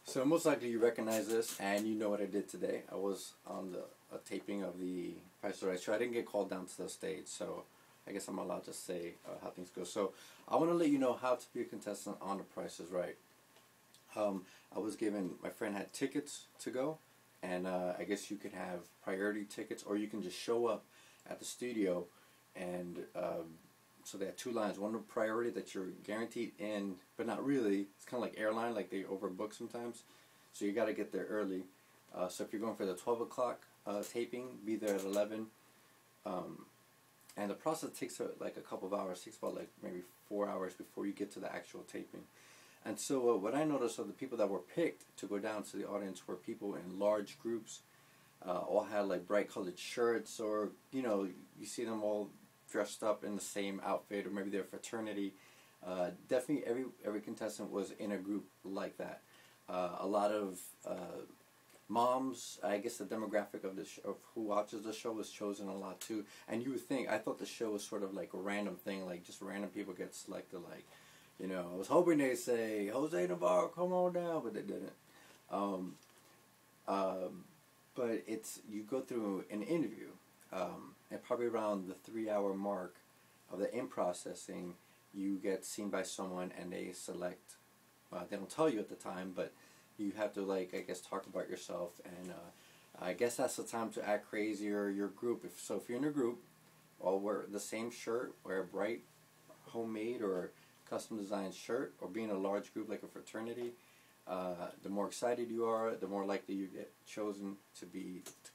So most likely you recognize this, and you know what I did today. I was on a taping of the Price is Right show. I didn't get called down to the stage, so I guess I'm allowed to say how things go. So I want to let you know how to be a contestant on The Price is Right. I was given, my friend had tickets to go, and I guess you could have priority tickets, or you can just show up at the studio, and so they have two lines. One priority that you're guaranteed in, but not really. It's kind of like airline, like they overbook sometimes. So you got to get there early. So if you're going for the 12 o'clock taping, be there at 11. And the process takes like a couple of hours. It takes about like maybe 4 hours before you get to the actual taping. And so what I noticed of the people that were picked to go down to the audience were people in large groups. All had like bright colored shirts, or you see them all dressed up in the same outfit, or maybe their fraternity. Definitely every contestant was in a group like that. A lot of moms. I guess the demographic of of who watches the show was chosen a lot too. And you would think, I thought the show was sort of like a random thing, like just random people get selected. Like, I was hoping they'd say Jose Navarro, come on down, but they didn't. But you go through an interview, and probably around the 3-hour mark of the in-processing, you get seen by someone and they select, they don't tell you at the time, but you have to, like, I guess, talk about yourself, and I guess that's the time to act crazy, or your group. If you're in a group, all wear the same shirt, wear a bright homemade or custom designed shirt, or be in a large group like a fraternity, the more excited you are, the more likely you get chosen to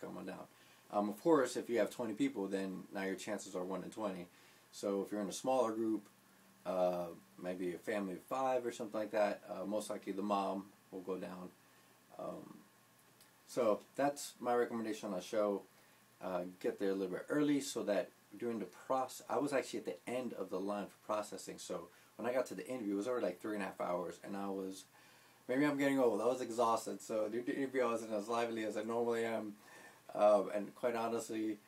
come on down. Of course, if you have 20 people, then now your chances are 1 in 20. So if you're in a smaller group, maybe a family of 5 or something like that, most likely the mom will go down. So that's my recommendation on the show. Get there a little bit early so that during the process, I was actually at the end of the line for processing. So when I got to the interview, it was already like 3.5 hours, and maybe I'm getting old. I was exhausted. So during the interview, I wasn't as lively as I normally am. And quite honestly,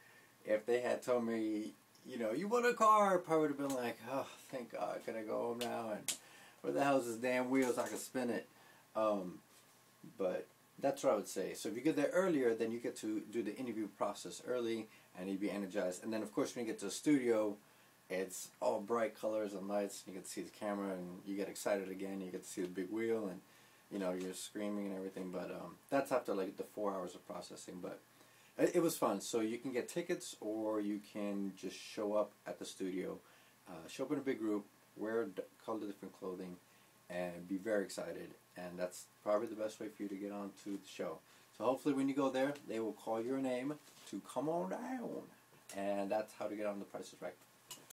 if they had told me, you want a car, I probably would have been like, oh, thank God, can I go home now? And where the hell is this damn wheel so I can spin it? But that's what I would say. So if you get there earlier, then you get to do the interview process early, and you'd be energized. And then, of course, when you get to the studio, it's all bright colors and lights. You get to see the camera, and you get excited again. You get to see the big wheel, and you're screaming and everything. But that's after like the 4 hours of processing. But it was fun. So you can get tickets, or you can just show up at the studio, show up in a big group, wear color different clothing, and be very excited. And that's probably the best way for you to get on to the show. So hopefully when you go there, they will call your name to come on down. And that's how to get on The Price is Right.